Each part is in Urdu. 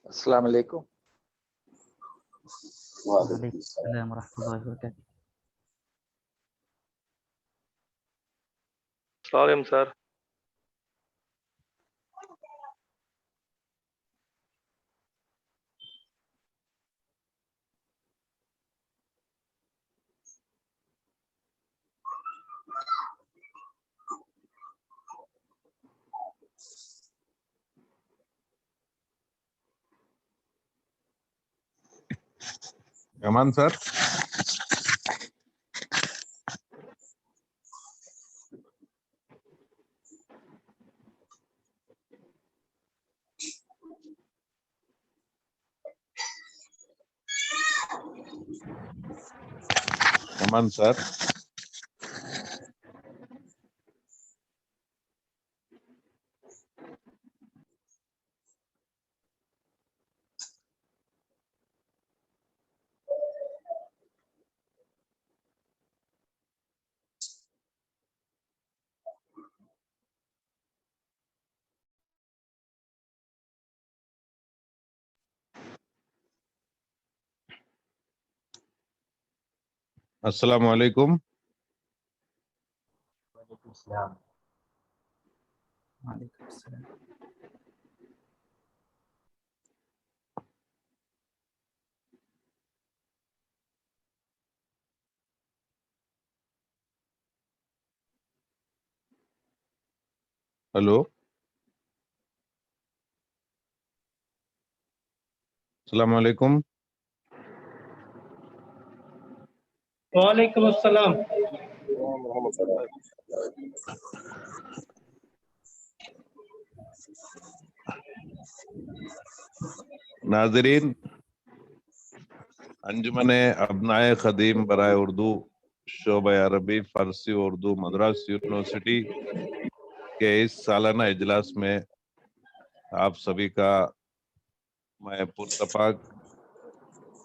السلام علیکم. وعلیکم السلام ورحمۃ اللہ وبرکاتہ. السلام سر. Aman sir. Aman sir. Assalamu alaikum. وعلیکم السلام. وعلیکم السلام. Hello. Assalamu alaikum. وعلیکم السلام. ناظرین، انجمن ابنائے خدیم برائے اردو شعبہ عربی فارسی اردو مدراس یونیورسٹی کے اس سالانہ اجلاس میں آپ سبھی کا میں پرتپاک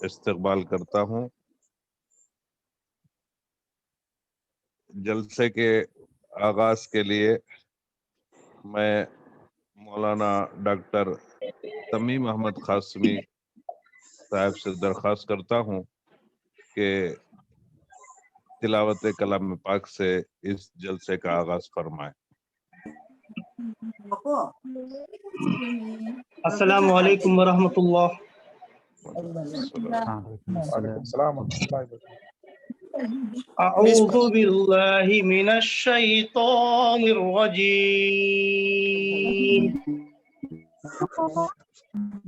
استقبال کرتا ہوں۔ جلسے کے آغاز کے لیے میں مولانا ڈاکٹر تمیم احمد قاسمی صاحب سے درخواست کرتا ہوں کہ تلاوت کلام پاک سے اس جلسے کا آغاز فرمائیں۔ السلام علیکم ورحمۃ اللہ۔ وعلیکم السلام ورحمۃ اللہ۔ اعوذ باللہ من الشیطان الرجیم،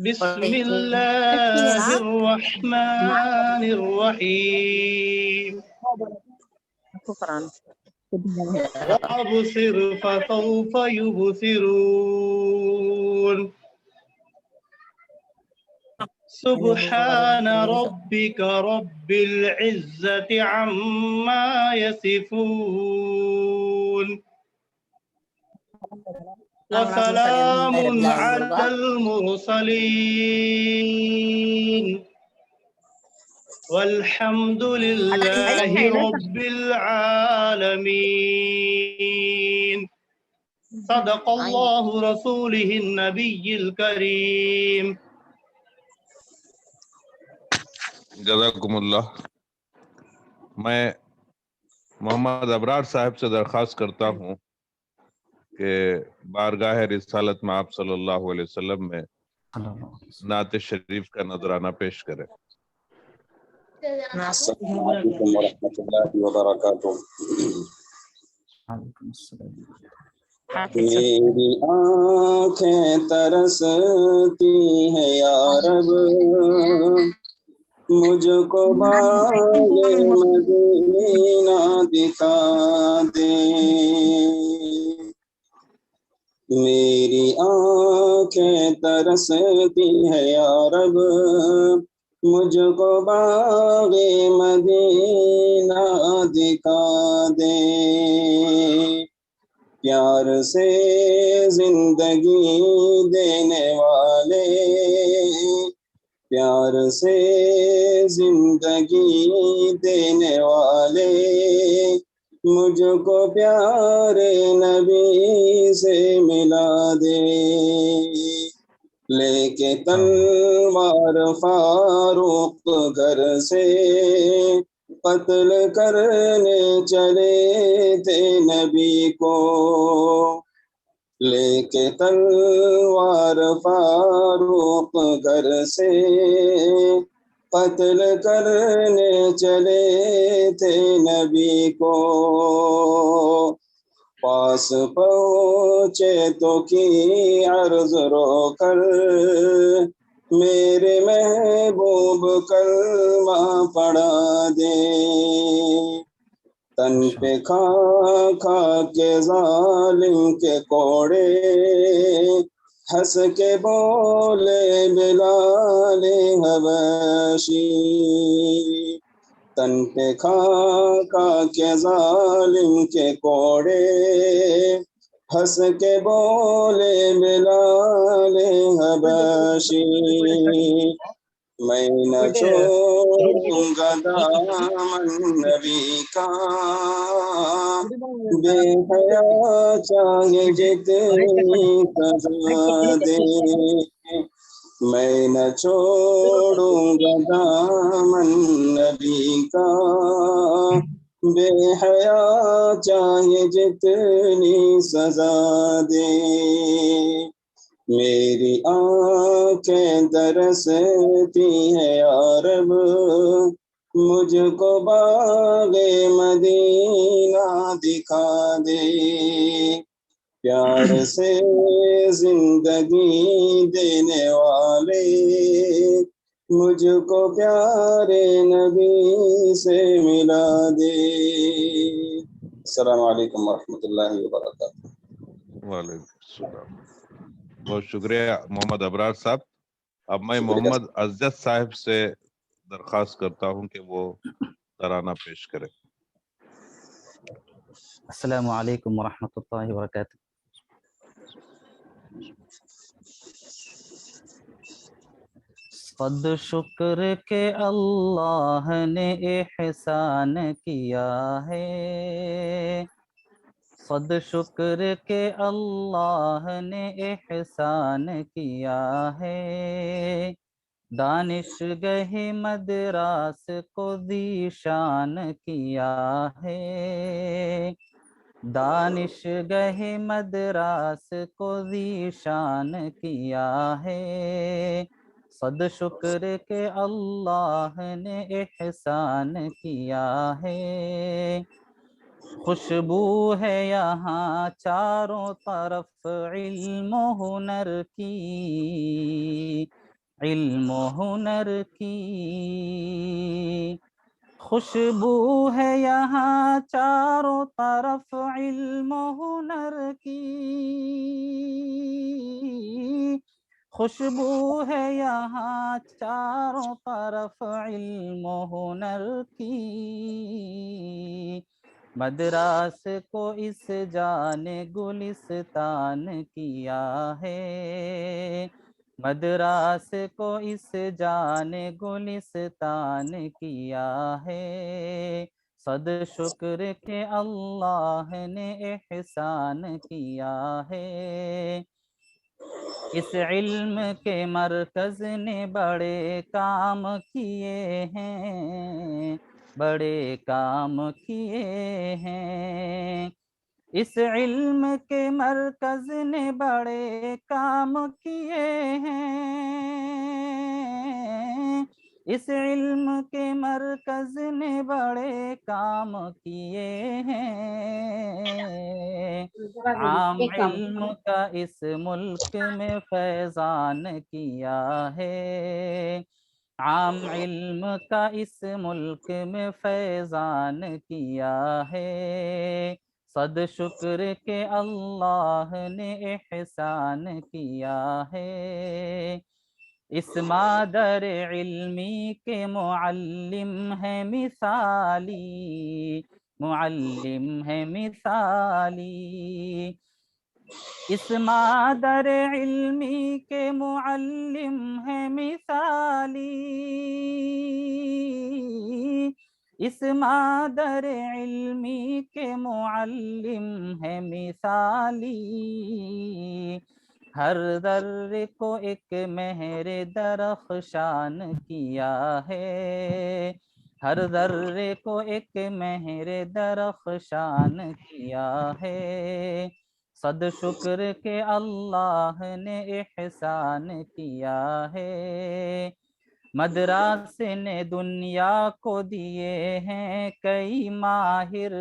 بسم اللہ الرحمن الرحیم، وَأَبْصِرْ فَسَوْفَ يُبْصِرُونَ، سبحان ربك رب العزة عما يصفون، وسلام على المرسلين، والحمد لله رب العالمين، صدق الله رسوله النبي الكريم۔ جزاکم اللہ۔ میں محمد ابرار صاحب سے درخواست کرتا ہوں کہ بارگاہ رسالت میں آپ صلی اللہ علیہ وسلم میں نعت شریف کا نذرانہ پیش کریں۔ السلام علیکم ورحمۃ اللہ وبرکاتہ۔ میری آنکھیں ترستی ہے یا رب، مجھ کو باغ مدینہ دکھا دے۔ میری آنکھیں ترستی ہے یا رب، مجھ کو باغ مدینہ دکھا دے۔ پیار سے زندگی دینے والے، پیار سے زندگی دینے والے، مجھ کو پیارے نبی سے ملا دے۔ لے کے تلوار فاروق گھر سے قتل کرنے چلے تھے نبی کو، لے کے تلوار فاروق گھر سے قتل کرنے چلے تھے نبی کو۔ پاس پہنچے تو کی عرض رو کر، میرے محبوب کلمہ پڑھا دے۔ تن پہ کھا کھا کے ظالم کے کوڑے، ہنس کے بولے بلال حبشی۔ تن پہ کھا کھا کے ظالم کے کوڑے، ہنس کے بولے بلال حبشی۔ میں نہ چھوڑوں گا دامن نبی کا، بے حیا چاہے جتنی سزا دے۔ میں نہ چھوڑوں گا دامن نبی کا، بے حیا چاہے جتنی سزا دے۔ میری آنکھیں ترستی ہے یا رب، مجھ کو باغ مدینہ دکھا دے۔ پیار سے زندگی دینے والے، مجھ کو پیارے نبی سے ملا دے۔ السلام علیکم ورحمۃ اللہ وبرکاتہ۔ وعلیکم السلام۔ بہت شکریہ محمد ابرار صاحب، اب میں محمد عزت صاحب سے درخواست کرتا ہوں کہ وہ ترانہ پیش کرے. السلام علیکم ورحمۃ اللہ وبرکاتہ. صد شکر کہ اللہ نے احسان کیا ہے، صد شکر کہ اللہ نے احسان کیا ہے، دانش گہ مدراس کو ذیشان کیا ہے، دانش گہ مدراس کو ذیشان کیا ہے، صد شکر کہ اللہ نے احسان کیا ہے. خوشبو ہے یہاں چاروں طرف علم و ہنر کی، علم و ہنر کی، خوشبو ہے یہاں چاروں طرف علم و ہنر کی، خوشبو ہے یہاں چاروں طرف علم و ہنر کی، مدراس کو اس جان گلستان کیا ہے، مدراس کو اس جان گلستان کیا ہے، صد شکر کہ اللہ نے احسان کیا ہے. اس علم کے مرکز نے بڑے کام کیے ہیں، بڑے کام کیے ہیں، اس علم کے مرکز نے بڑے کام کیے ہیں، اس علم کے مرکز نے بڑے کام کیے ہیں. عام علم کا اس ملک میں فیضان کیا ہے، عام علم کا اس ملک میں فیضان کیا ہے، صد شکر کہ اللہ نے احسان کیا ہے. اس مادر علمی کے معلم ہے مثالی، معلم ہے مثالی، اس مادر علمی کے معلم ہے مثالی، اس مادر علمی کے معلم ہے مثالی، ہر ذرے کو ایک مہر درخشان کیا ہے، ہر ذرے کو ایک مہر درخشان کیا ہے، صد شکر کہ اللہ نے احسان کیا ہے. مدراس نے دنیا کو دیے ہیں کئی ماہر،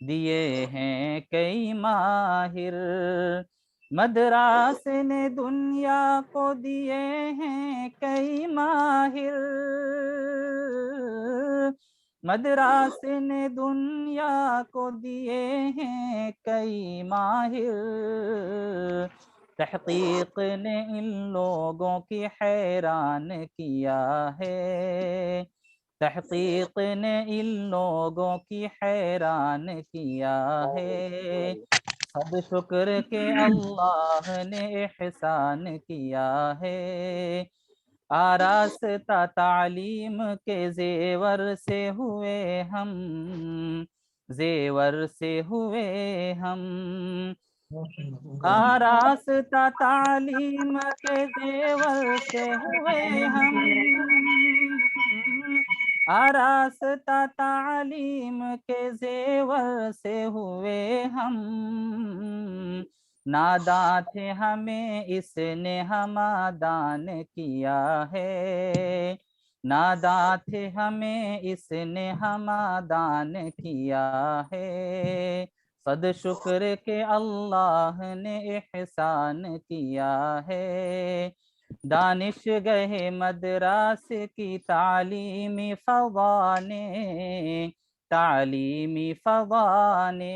دیے ہیں کئی ماہر، مدراس نے دنیا کو دیے ہیں کئی ماہر، مدراس نے دنیا کو دیے ہیں کئی ماہر، تحقیق نے ان لوگوں کی حیران کیا ہے، تحقیق نے ان لوگوں کی حیران کیا ہے، صد شکر کہ اللہ نے احسان کیا ہے. آراستہ تعلیم کے زیور سے ہوئے ہم، زیور سے ہوئے ہم، آراستہ تعلیم کے زیور سے ہوئے ہم، آراستہ تعلیم کے زیور سے ہوئے ہم، ناداں تھے ہمیں اس نے ہمادان کیا ہے، ناداں تھے ہمیں اس نے ہمادان کیا ہے، صد شکر کہ اللہ نے احسان کیا ہے. دانش گہ مدراس کی تعلیمی فضا نے، تعلیمی فضا نے،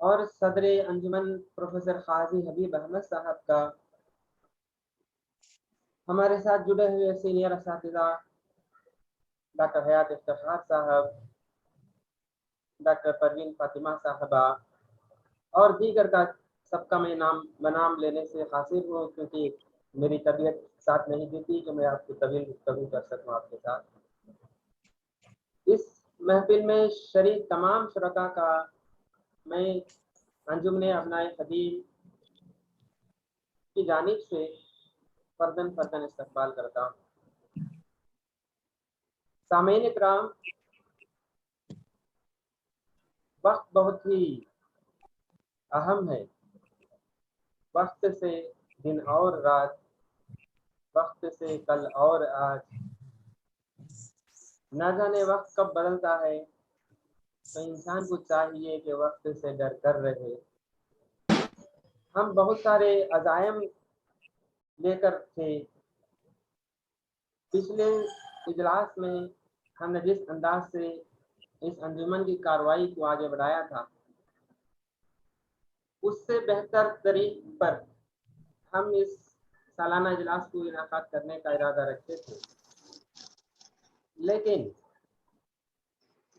اور صدر انجمن پروفیسر قاضی حبیب احمد صاحب کا، ہمارے ساتھ جڑے ہوئے سینئر اساتذہ ڈاکٹر حیات افتخار صاحب، ڈاکٹر پروین فاطمہ صاحبہ اور دیگر کا سب کا میں نام لینے سے قاصر ہوں، کیونکہ میری طبیعت ساتھ نہیں دیتی کہ میں آپ کو طویل گفتگو کر سکوں آپ کے ساتھ۔ اس محفل میں شریک تمام شرکاء کا میں انجمن ابنائے خدیم کی جانب سے فرداً استقبال کرتا ہوں۔ سامعین اکرام، وقت بہت ہی اہم ہے، وقت سے دن اور رات، وقت سے کل اور آج، نہ جانے وقت کب بدلتا ہے، تو انسان کو چاہیے کہ وقت سے ڈر کر رہے۔ ہم بہت سارے عزائم لے کر تھے، پچھلے اجلاس میں ہم نے جس انداز سے اس انجمن کی کارروائی کو آگے بڑھایا تھا، اس سے بہتر طریق پر ہم اس سالانہ اجلاس کو انعقاد کرنے کا ارادہ رکھتے تھے، لیکن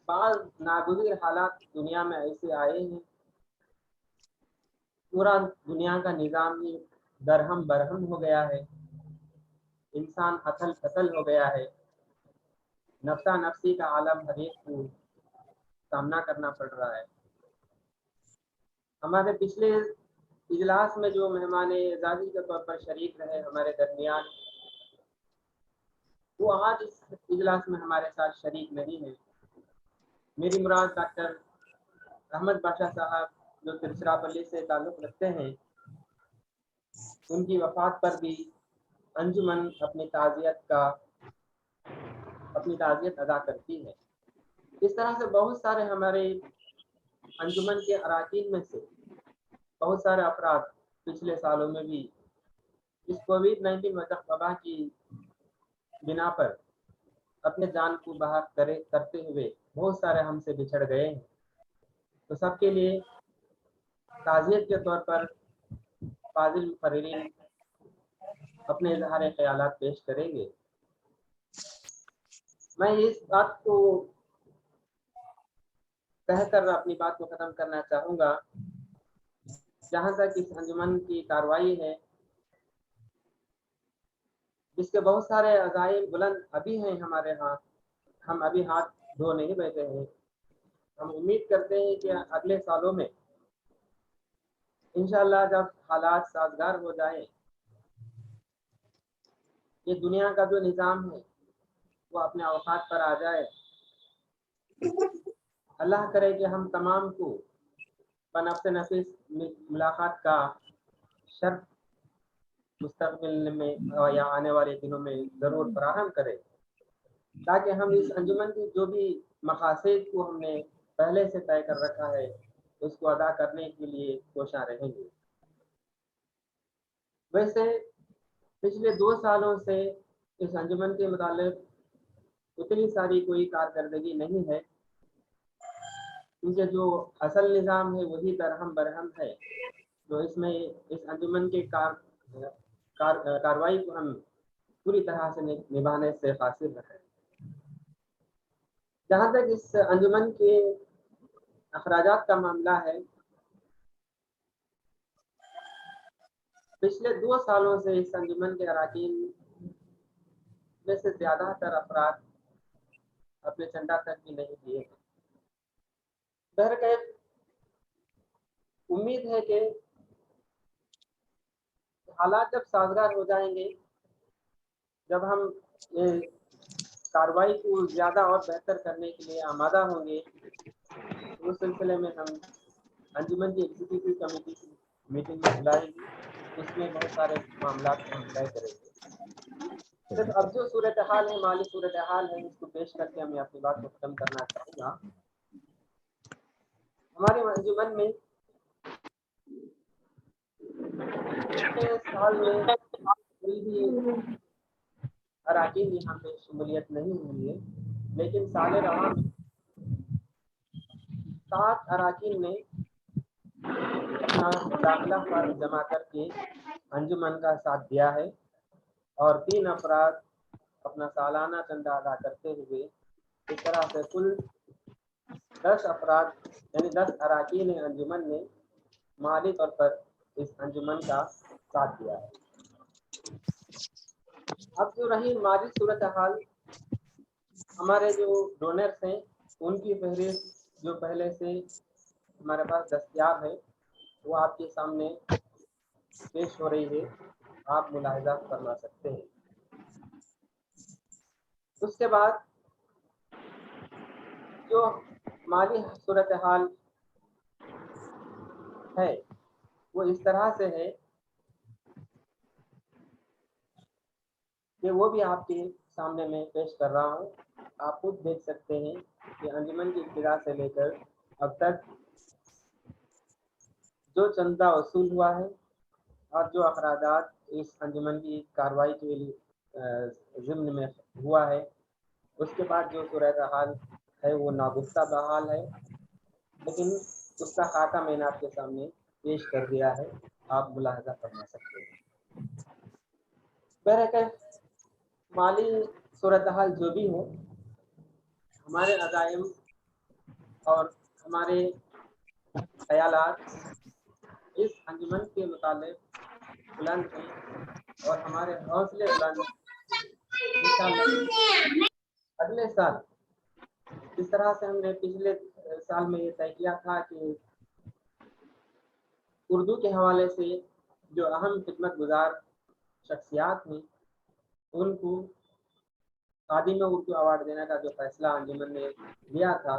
بعض ناگزیر حالات دنیا میں ایسے آئے ہیں، پورا دنیا کا نظام ہی درہم برہم ہو گیا ہے، انسان اتھل پتھل ہو گیا ہے، نفسا نفسی کا عالم ہر ایک کو سامنا کرنا پڑ رہا ہے۔ ہمارے پچھلے اجلاس میں جو مہمان اعزازی کے طور پر شریک رہے ہمارے درمیان، وہ آج اس اجلاس میں ہمارے ساتھ شریک نہیں ہیں۔ میری مراد ڈاکٹر احمد بادشاہ صاحب جو ترسراپلی سے تعلق رکھتے ہیں، ان کی وفات پر بھی انجمن اپنی تعزیت ادا کرتی ہے۔ اس طرح سے بہت سارے ہمارے انجمن کے اراکین میں سے بہت سارے افراد پچھلے سالوں میں بھی اس کووڈ-19 وبا کی بنا پر اپنے جان کو بحق کرتے ہوئے بہت سارے ہم سے بچھڑ گئے ہیں، تو سب کے لیے تعزیت کے طور پر فاضل مقررین اپنے اظہار خیالات پیش کریں گے۔ میں اس بات کو کہہ کر اپنی بات کو ختم کرنا چاہوں گا، جہاں تک اس انجمن کی کارروائی ہے، جس کے بہت سارے عزائم بلند ابھی ہیں ہمارے ہاں، ہم ابھی ہاتھ دھو نہیں بیٹھے ہیں۔ ہم امید کرتے ہیں کہ اگلے سالوں میں انشاءاللہ جب حالات سازگار ہو جائیں، یہ دنیا کا جو نظام ہے وہ اپنے اوقات پر آ جائے، اللہ کرے کہ ہم تمام کو بنفس نفس ملاقات کا شرف مستقبل میں یا آنے والے دنوں میں ضرور فراہم کرے، تاکہ ہم اس انجمن کی جو بھی مقاصد کو ہم نے پہلے سے طے کر رکھا ہے اس کو ادا کرنے کے لیے کوشاں رہیں گے۔ ویسے پچھلے 2 سالوں سے اس انجمن کے متعلق اتنی ساری کوئی کارکردگی نہیں ہے، کیونکہ جو اصل نظام ہے وہی درہم برہم ہے، تو اس میں اس انجمن کے کارروائی کو ہم پوری طرح سے نبھانے سے قاصر رہے۔ جہاں تک اس انجمن کے اخراجات کا معاملہ ہے، پچھلے 2 سالوں سے اس انجمن کے اراکین میں سے زیادہ تر افراد اپنے چندہ تک بھی نہیں دیے ہیں۔ بہرکیف امید ہے کہ حالات جب سازگار ہو جائیں گے، جب ہم کارروائی کو زیادہ اور بہتر کرنے کے لیے آمادہ ہوں گے، اس سلسلے میں ہم انجمن کی ایگزیکٹو کمیٹی کی میٹنگ بلائیں گے، اس میں بہت سارے معاملات کو ہم طے کریں گے۔ صرف اب جو صورتحال ہے، مالی صورتحال ہے، اس کو پیش کر کے میں اپنی بات کو ختم کرنا چاہوں گا۔ ہمارے انجمن میں پچھلے سال میں کوئی بھی اراکین یہاں پہ شمولیت نہیں ہوئی ہے، لیکن سال رواں میں 7 اراکین نے اپنا داخلہ فارم جمع کر کے انجمن کا ساتھ دیا ہے، اور 3 افراد اپنا سالانہ چندہ ادا کرتے ہوئے اس طرح سے کل 10 افراد یعنی 10 اراکین انجمن نے مالی طور پر اس انجمن کا ساتھ دیا ہے۔ اب جو رہی مالی صورتحال، ہمارے جو ڈونرس ہیں ان کی فہرست جو پہلے سے ہمارے پاس دستیاب ہے وہ آپ کے سامنے پیش ہو رہی ہے، آپ ملاحظہ فرما سکتے ہیں۔ اس کے بعد جو مالی صورتحال ہے وہ اس طرح سے ہے کہ وہ بھی آپ کے سامنے میں پیش کر رہا ہوں۔ آپ خود دیکھ سکتے ہیں کہ انجمن کی ابتدا سے لے کر اب تک جو چندہ وصول ہوا ہے اور جو اخراجات اس انجمن کی کارروائی کے لیے ضمن میں ہوا ہے، اس کے بعد جو صورتحال ہے وہ ناگفتہ بحال ہے، لیکن اس کا خاکہ میں نے آپ کے سامنے پیش کر دیا ہے، آپ ملاحظہ فرما سکتے ہیں۔ بہرکیف مالی صورتحال جو بھی ہو، ہمارے عزائم اور ہمارے خیالات اس انجمن کے متعلق بلند ہیں اور ہمارے حوصلے بلند ہیں۔ انشاءاللہ اگلے سال اس طرح سے ہم نے پچھلے سال میں یہ طے کیا تھا کہ اردو کے حوالے سے جو اہم خدمت گزار شخصیات ہیں ان کو خادم اردو ایوارڈ دینے کا جو فیصلہ انجمن نے لیا تھا،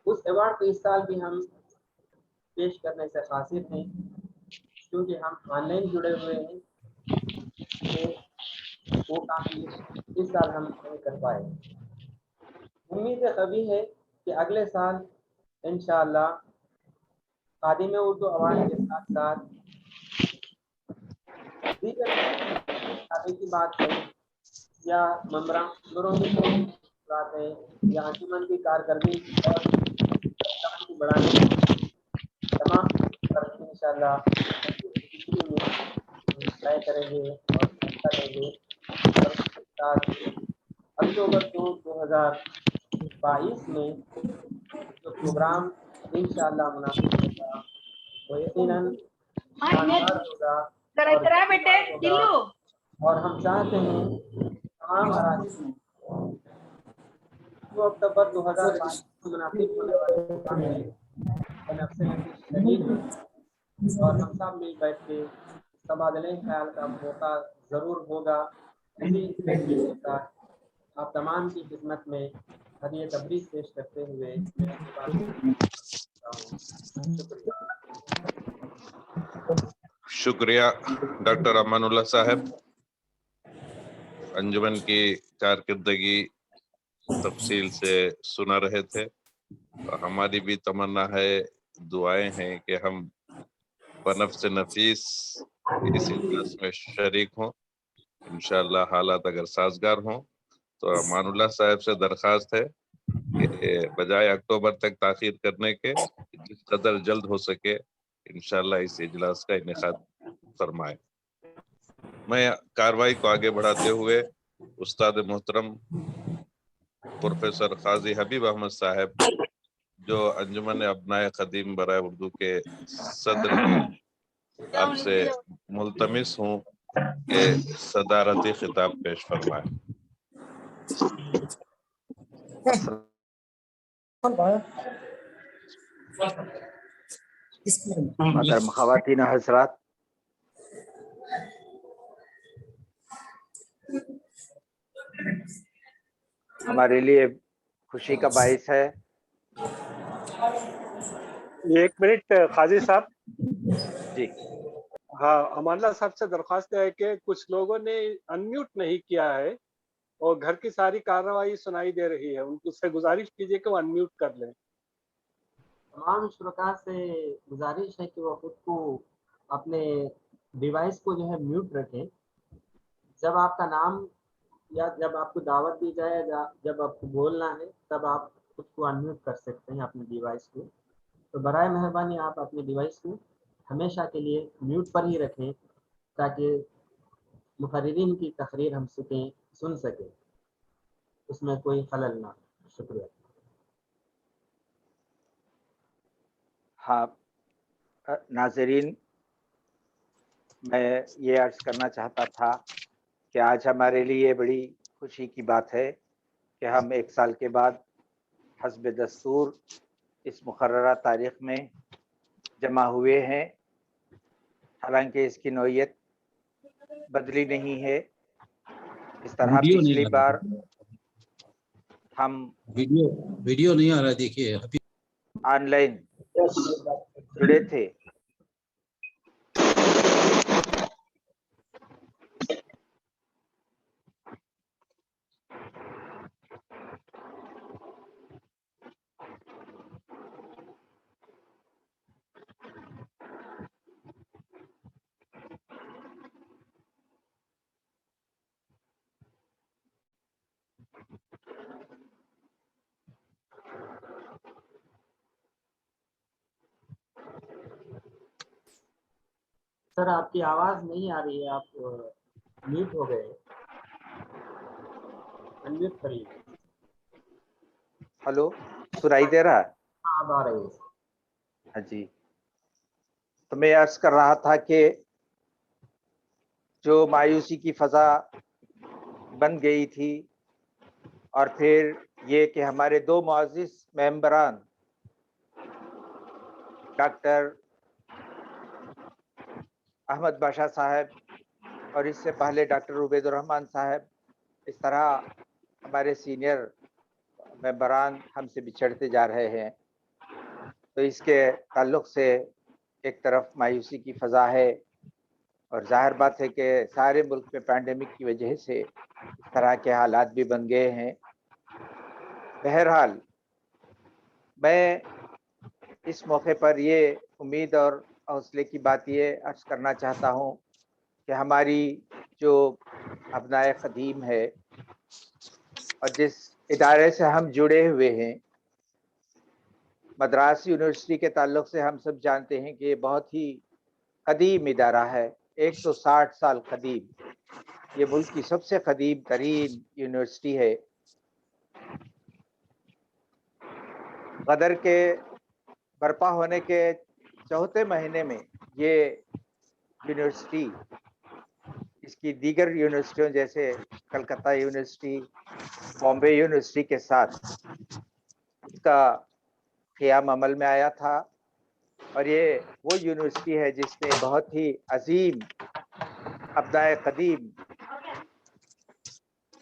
اس ایوارڈ کو اس سال بھی ہم پیش کرنے سے قاصر ہیں، کیونکہ ہم آن لائن جڑے ہوئے ہیں، تو وہ کام بھی اس سال ہم نہیں کر پائے۔ امید قوی ہے کہ اگلے سال انشاءاللہ خادم اردو ایوارڈ کے ساتھ ساتھ دیگر آگے کی بات ہے یا ممبروں کی بات ہے یا انجمن کی کارکردگی اور کو بڑھانے کی تمام ترقی انشاءاللہ میں طے کریں گے اور فیصلہ لیں گے، اور اس کے ساتھ اکتوبر 2022 میں جو پروگرام انشاءاللہ منعقد ہوگا وہ یقیناً شاندار ہوگا اور ہم چاہتے ہیں تمام اراکین جو اکتوبر 2022 کو منعقد ہونے والے پروگرام میں بنفس نفیس شریک ہوں، اور ہم سب مل بیٹھ کے تبادلہ خیال کا موقع ضرور ہوگا۔ اسی کے ساتھ آپ تمام کی خدمت میں ہدیہ تبریک پیش کرتے ہوئے میں اپنی بات کرتا ہوں۔ شکریہ ڈاکٹر امان اللہ صاحب، انجمن کی کارکردگی تفصیل سے سنا رہے تھے۔ ہماری بھی تمنا ہے، دعائیں ہیں کہ ہم بنفس نفیس اس اجلاس میں شریک ہوں۔ انشاءاللہ حالات اگر سازگار ہوں تو امان اللہ صاحب سے درخواست ہے کہ بجائے اکتوبر تک تاخیر کرنے کے جس قدر جلد ہو سکے انشاءاللہ اس اجلاس کا انعقاد فرمائے۔ میں کاروائی کو آگے بڑھاتے ہوئے استاد محترم پروفیسر قاضی حبیب احمد صاحب جو انجمن ابنائے قدیم برائے اردو کے صدر ہیں، آپ سے ملتمس ہوں کہ صدارتی خطاب پیش فرمائیں۔ محترم خواتین و حضرات، ہمارے لیے خوشی کا باعث ہے۔ ایک منٹ قاضی صاحب، جی ہاں امان اللہ صاحب سے درخواست ہے کہ کچھ لوگوں نے انمیوٹ نہیں کیا ہے اور گھر کی ساری کارروائی سنائی دے رہی ہے، ان سے گزارش کیجیے کہ وہ انمیوٹ کر لیں۔ تمام شرکاء سے گزارش ہے کہ وہ خود کو اپنے ڈیوائس کو جو ہے میوٹ رکھیں۔ جب آپ کا نام یا جب آپ کو دعوت دی جائے، جب آپ کو بولنا ہے تب آپ خود کو انمیوٹ کر سکتے ہیں اپنے ڈیوائس کو۔ تو برائے مہربانی آپ اپنے ڈیوائس کو ہمیشہ کے لیے میوٹ پر ہی رکھیں تاکہ مقررین کی تقریر ہم سن سکیں، اس میں کوئی خلل نہ ہو۔ شکریہ۔ ہاں ناظرین، میں یہ عرض کرنا چاہتا تھا کہ آج ہمارے لیے بڑی خوشی کی بات ہے کہ ہم 1 سال کے بعد حسب دستور اس مقررہ تاریخ میں جمع ہوئے ہیں، حالانکہ اس کی نوعیت بدلی نہیں ہے۔ اس طرح ویڈیو نہیں پچھلی آ رہا بار ہے، ہم ویڈیو نہیں آ رہا ہے، دیکھیے ابھی آن لائن جڑے تھے، سر آپ کی آواز نہیں آ رہی ہے، آپ میوٹ ہو گئے، انمیوٹ کریے۔ ہلو سنائی دے رہا ہے؟ ہاں اب آ رہی ہے۔ ہاں جی، تو میں عرض کر رہا تھا کہ جو مایوسی کی فضا بن گئی تھی، اور پھر یہ کہ ہمارے 2 معزز ممبران ڈاکٹر احمد باشا صاحب اور اس سے پہلے ڈاکٹر عبید الرحمان صاحب، اس طرح ہمارے سینئر ممبران ہم سے بچھڑتے جا رہے ہیں، تو اس کے تعلق سے ایک طرف مایوسی کی فضا ہے، اور ظاہر بات ہے کہ سارے ملک میں پینڈیمک کی وجہ سے اس طرح کے حالات بھی بن گئے ہیں۔ بہرحال میں اس موقع پر یہ امید اور حوصلے کی بات یہ عرض کرنا چاہتا ہوں کہ ہماری جو ابنائے قدیم ہے اور جس ادارے سے ہم جڑے ہوئے ہیں، مدراس یونیورسٹی کے تعلق سے ہم سب جانتے ہیں کہ یہ بہت ہی قدیم ادارہ ہے، 160 سال قدیم، یہ ملک کی سب سے قدیم ترین یونیورسٹی ہے۔ غدر کے برپا ہونے کے 4تھے مہینے میں یہ یونیورسٹی اس کی دیگر یونیورسٹیوں جیسے کلکتہ یونیورسٹی، بامبے یونیورسٹی کے ساتھ اس کا قیام عمل میں آیا تھا، اور یہ وہ یونیورسٹی ہے جس نے بہت ہی عظیم ابنائے قدیم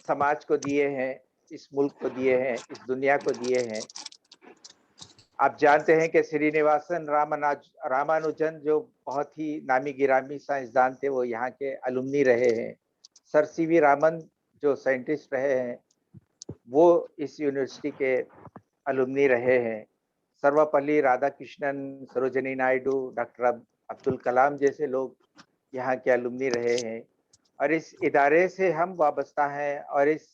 سماج کو دیے ہیں، اس ملک کو دیے ہیں، اس دنیا کو دیے ہیں۔ آپ جانتے ہیں کہ سری نواسن رامانوجن جو بہت ہی نامی گرامی سائنسدان تھے، وہ یہاں کے الومنی رہے ہیں۔ سر سی وی رامن جو سائنٹسٹ رہے ہیں، وہ اس یونیورسٹی کے الومنی رہے ہیں۔ سروپلی رادھا کرشنن، سروجنی نائیڈو، ڈاکٹر عبدالکلام جیسے لوگ یہاں کے الومنی رہے ہیں، اور اس ادارے سے ہم وابستہ ہیں، اور اس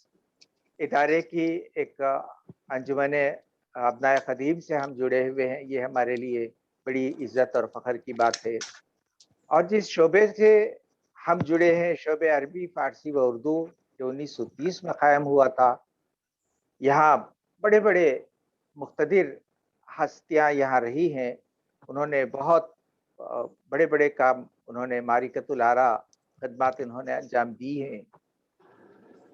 ادارے کی ایک انجمن ابنائے قدیم سے ہم جڑے ہوئے ہیں، یہ ہمارے لیے بڑی عزت اور فخر کی بات ہے۔ اور جس شعبے سے ہم جڑے ہیں، شعبے عربی، فارسی و اردو، جو 1930 میں قائم ہوا تھا، یہاں بڑے بڑے مقتدر ہستیاں یہاں رہی ہیں، انہوں نے بہت بڑے بڑے کام، انہوں نے معرکۃ الآراء خدمات انہوں نے انجام دی ہیں،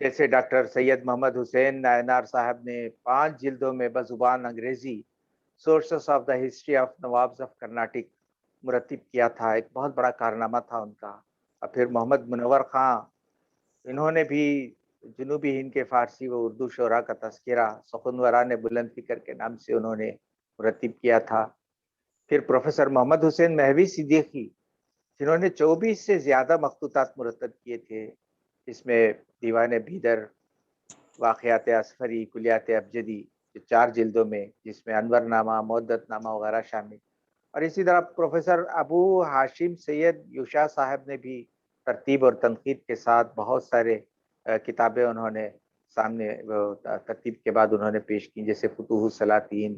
جیسے ڈاکٹر سید محمد حسین نائنار صاحب نے 5 جلدوں میں بزبان انگریزی sources of the history of nawabs of Carnatic مرتب کیا تھا، ایک بہت بڑا کارنامہ تھا ان کا۔ اور پھر محمد منور خان، انہوں نے بھی جنوبی ہند کے فارسی و اردو شعراء کا تذکرہ سخنوران بلند فکر کے نام سے انہوں نے مرتب کیا تھا۔ پھر پروفیسر محمد حسین مہوی صدیقی، جنہوں نے 24 سے زیادہ مخطوطات مرتب کیے تھے، اس میں دیوان بیدر، واقعات اصفری، کلیات ابجدی، جو 4 جلدوں میں، جس میں انور نامہ، مودت نامہ وغیرہ شامل، اور اسی طرح پروفیسر ابو ہاشم سید یوشا صاحب نے بھی ترتیب اور تنقید کے ساتھ بہت سارے کتابیں انہوں نے سامنے ترتیب کے بعد انہوں نے پیش کی، جیسے فتوح السلاطین،